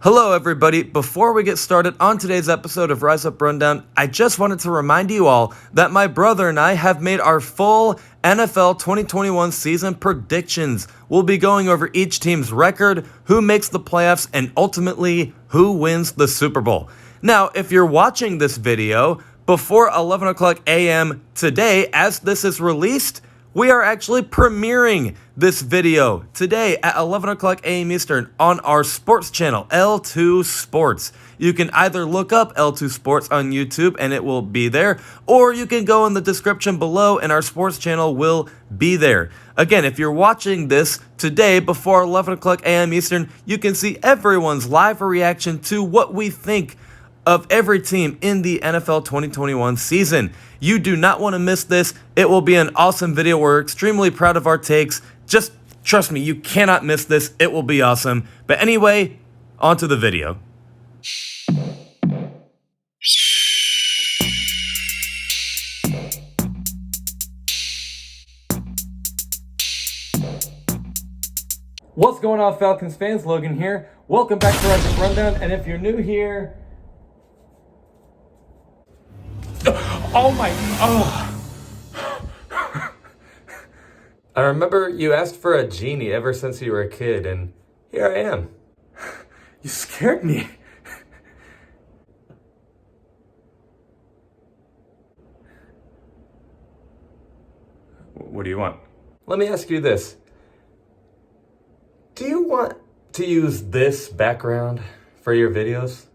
Hello everybody, before we get started on today's episode of Rise Up Rundown, I just wanted to remind you all that my brother and I have made our full NFL 2021 season predictions. We'll be going over each team's record, who makes the playoffs, and ultimately, who wins the Super Bowl. Now, if you're watching this video before 11 o'clock a.m. today, as this is released, we are actually premiering this video today at 11 o'clock a.m. Eastern on our sports channel, L2 Sports. You can either look up L2 Sports on YouTube and it will be there, or you can go in the description below and our sports channel will be there. Again, if you're watching this today before 11 o'clock a.m. Eastern, you can see everyone's live reaction to what we think of every team in the NFL 2021 season. You do not want to miss this. It will be an awesome video. We're extremely proud of our takes. Just trust me, you cannot miss this. It will be awesome. But anyway, on to the video. What's going on, Falcons fans? Logan here. Welcome back to Rise Up Rundown. And if you're new here, I remember you asked for a genie ever since you were a kid, and here I am. You scared me. What do you want? Let me ask you this. Do you want to use this background for your videos?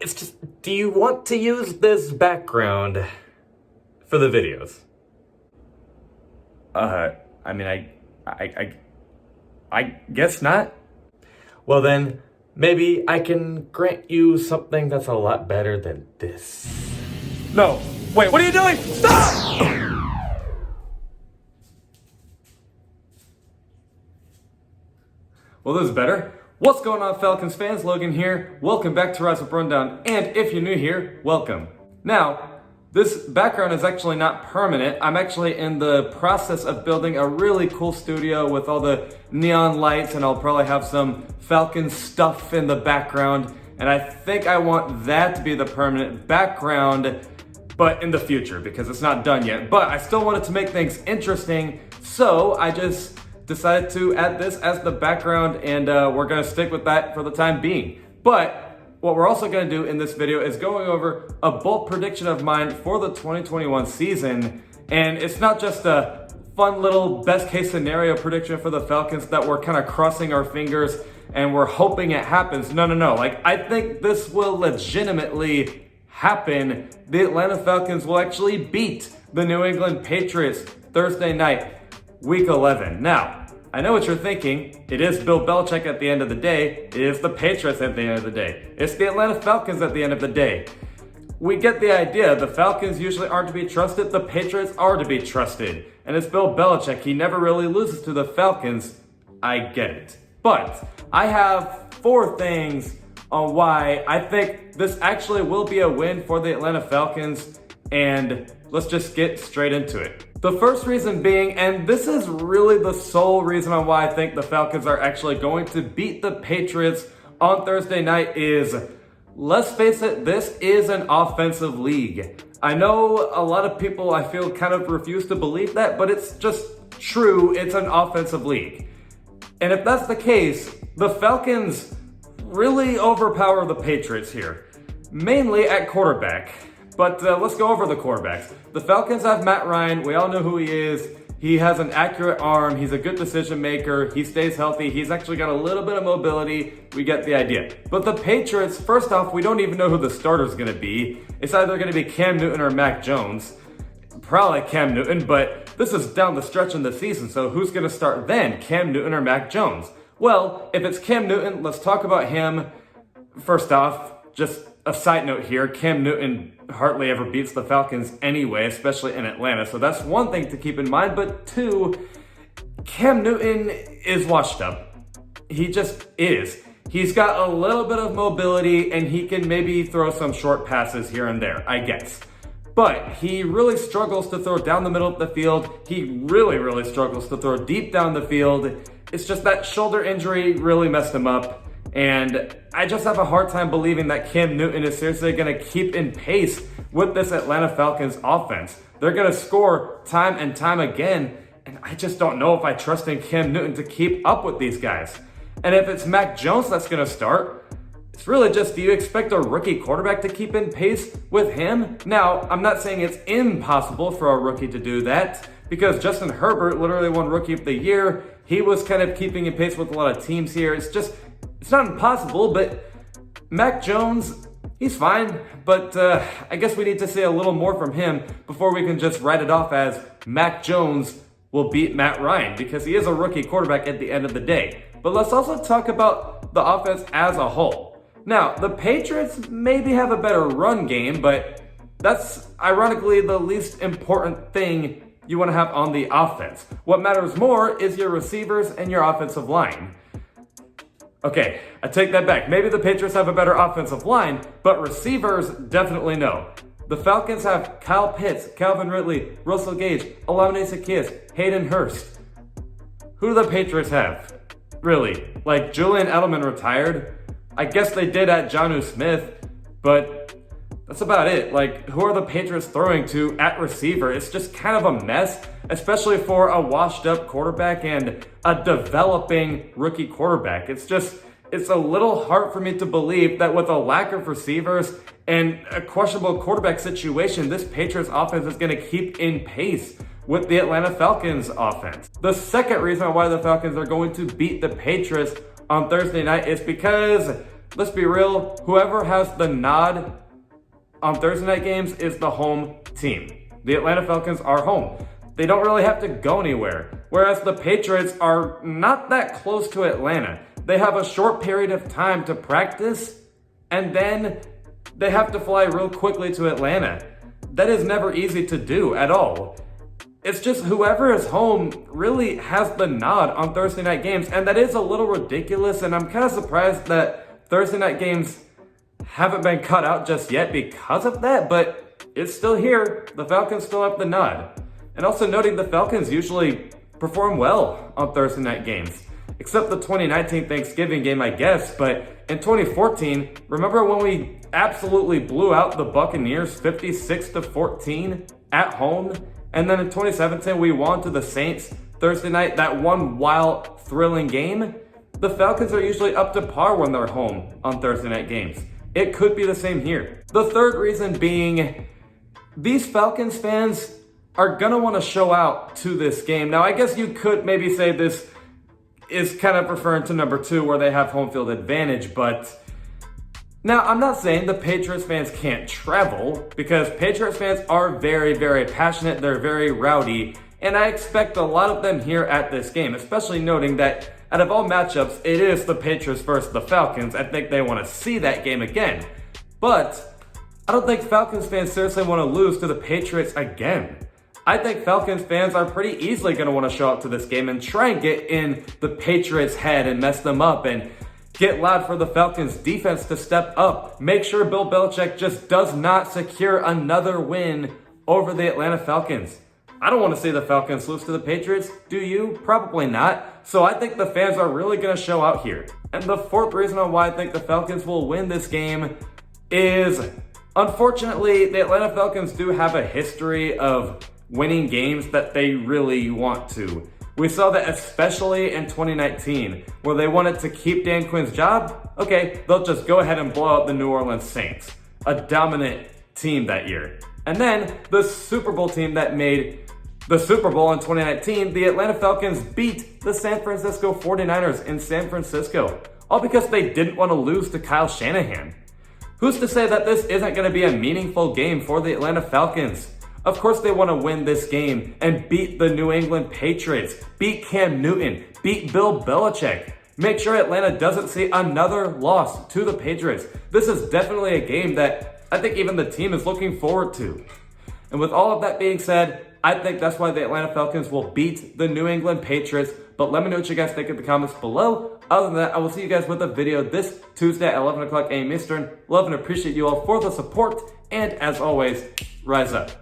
It's just, do you want to use this background for the videos? I guess not. Well then, maybe I can grant you something that's a lot better than this. No, wait, what are you doing? Stop! Well, this is better. What's going on, Falcons fans? Logan here. Welcome back to Rise Up Rundown. And if you're new here, welcome. Now, this background is actually not permanent. I'm actually in the process of building a really cool studio with all the neon lights, and I'll probably have some Falcons stuff in the background. And I think I want that to be the permanent background, but in the future, because it's not done yet. But I still wanted to make things interesting, so I just decided to add this as the background, and we're gonna stick with that for the time being. But what we're also gonna do in this video is going over a bold prediction of mine for the 2021 season. And it's not just a fun little best case scenario prediction for the Falcons that we're kind of crossing our fingers and we're hoping it happens. No. Like, I think this will legitimately happen. The Atlanta Falcons will actually beat the New England Patriots Thursday night, week 11. Now, I know what you're thinking. It is Bill Belichick at the end of the day. It is the Patriots at the end of the day. It's the Atlanta Falcons at the end of the day. We get the idea. The Falcons usually aren't to be trusted. The Patriots are to be trusted. And it's Bill Belichick. He never really loses to the Falcons. I get it. But I have 4 things on why I think this actually will be a win for the Atlanta Falcons. And let's just get straight into it. The first reason being, and this is really the sole reason on why I think the Falcons are actually going to beat the Patriots on Thursday night, is, let's face it, this is an offensive league. I know a lot of people, I feel, kind of refuse to believe that, but it's just true. It's an offensive league. And if that's the case, the Falcons really overpower the Patriots here, mainly at quarterback. But let's go over the quarterbacks. The Falcons have Matt Ryan. We all know who he is. He has an accurate arm. He's a good decision maker. He stays healthy. He's actually got a little bit of mobility. We get the idea. But the Patriots, first off, we don't even know who the starter's going to be. It's either going to be Cam Newton or Mac Jones. Probably Cam Newton, but this is down the stretch in the season. So who's going to start then, Cam Newton or Mac Jones? Well, if it's Cam Newton, let's talk about him. First off, just a side note here, Cam Newton hardly ever beats the Falcons anyway, especially in Atlanta. So that's one thing to keep in mind. But 2, Cam Newton is washed up. He just is. He's got a little bit of mobility and he can maybe throw some short passes here and there, I guess. but he really struggles to throw down the middle of the field. He really struggles to throw deep down the field. It's just that shoulder injury really messed him up. And I just have a hard time believing that Cam Newton is seriously going to keep in pace with this Atlanta Falcons offense. They're going to score time and time again, and I just don't know if I trust in Cam Newton to keep up with these guys. And if it's Mac Jones that's going to start, it's really just, do you expect a rookie quarterback to keep in pace with him? Now, I'm not saying it's impossible for a rookie to do that, because Justin Herbert literally won Rookie of the Year. He was kind of keeping in pace with a lot of teams here. It's not impossible, but Mac Jones, he's fine. But I guess we need to see a little more from him before we can just write it off as Mac Jones will beat Matt Ryan, because he is a rookie quarterback at the end of the day. But let's also talk about the offense as a whole. Now, the Patriots maybe have a better run game, but that's ironically the least important thing you want to have on the offense. What matters more is your receivers and your offensive line. Okay, I take that back. Maybe the Patriots have a better offensive line, but receivers definitely no. The Falcons have Kyle Pitts, Calvin Ridley, Russell Gage, Olamide Zaccheaus, Hayden Hurst. Who do the Patriots have? Really? Like, Julian Edelman retired? I guess they did at Jonnu Smith, but that's about it. Like, who are the Patriots throwing to at receiver? It's just kind of a mess, especially for a washed-up quarterback and a developing rookie quarterback. It's a little hard for me to believe that with a lack of receivers and a questionable quarterback situation, this Patriots offense is going to keep in pace with the Atlanta Falcons offense. The second reason why the Falcons are going to beat the Patriots on Thursday night is because, let's be real, whoever has the nod on Thursday night games is the home team. The Atlanta Falcons are home. They don't really have to go anywhere. Whereas the Patriots are not that close to Atlanta. They have a short period of time to practice, and then they have to fly real quickly to Atlanta. That is never easy to do at all. It's just whoever is home really has the nod on Thursday night games, and that is a little ridiculous, and I'm kind of surprised that Thursday night games haven't been cut out just yet because of that, but it's still here. The Falcons still have the nod. And also noting the Falcons usually perform well on Thursday night games, except the 2019 Thanksgiving game, I guess, but in 2014, remember when we absolutely blew out the Buccaneers 56-14 at home? And then in 2017, we won to the Saints Thursday night, that one wild, thrilling game. The Falcons are usually up to par when they're home on Thursday night games. It could be the same here. The third reason being, these Falcons fans are going to want to show out to this game. Now, I guess you could maybe say this is kind of referring to number 2, where they have home field advantage, but now, I'm not saying the Patriots fans can't travel, because Patriots fans are very passionate, they're very rowdy, and I expect a lot of them here at this game, especially noting that out of all matchups, it is the Patriots versus the Falcons. I think they want to see that game again. But I don't think Falcons fans seriously want to lose to the Patriots again. I think Falcons fans are pretty easily going to want to show up to this game and try and get in the Patriots' head and mess them up and get loud for the Falcons defense to step up. Make sure Bill Belichick just does not secure another win over the Atlanta Falcons. I don't want to see the Falcons lose to the Patriots. Do you? Probably not. So I think the fans are really going to show out here. And the fourth reason on why I think the Falcons will win this game is, unfortunately, the Atlanta Falcons do have a history of winning games that they really want to. We saw that especially in 2019, where they wanted to keep Dan Quinn's job. Okay, they'll just go ahead and blow out the New Orleans Saints, a dominant team that year. And then the Super Bowl team that made the Super Bowl in 2019, the Atlanta Falcons beat the San Francisco 49ers in San Francisco, all because they didn't want to lose to Kyle Shanahan. Who's to say that this isn't going to be a meaningful game for the Atlanta Falcons? Of course they want to win this game and beat the New England Patriots, beat Cam Newton, beat Bill Belichick. Make sure Atlanta doesn't see another loss to the Patriots. This is definitely a game that I think even the team is looking forward to. And with all of that being said, I think that's why the Atlanta Falcons will beat the New England Patriots. But let me know what you guys think in the comments below. Other than that, I will see you guys with a video this Tuesday at 11 o'clock a.m. Eastern. Love and appreciate you all for the support. And as always, rise up.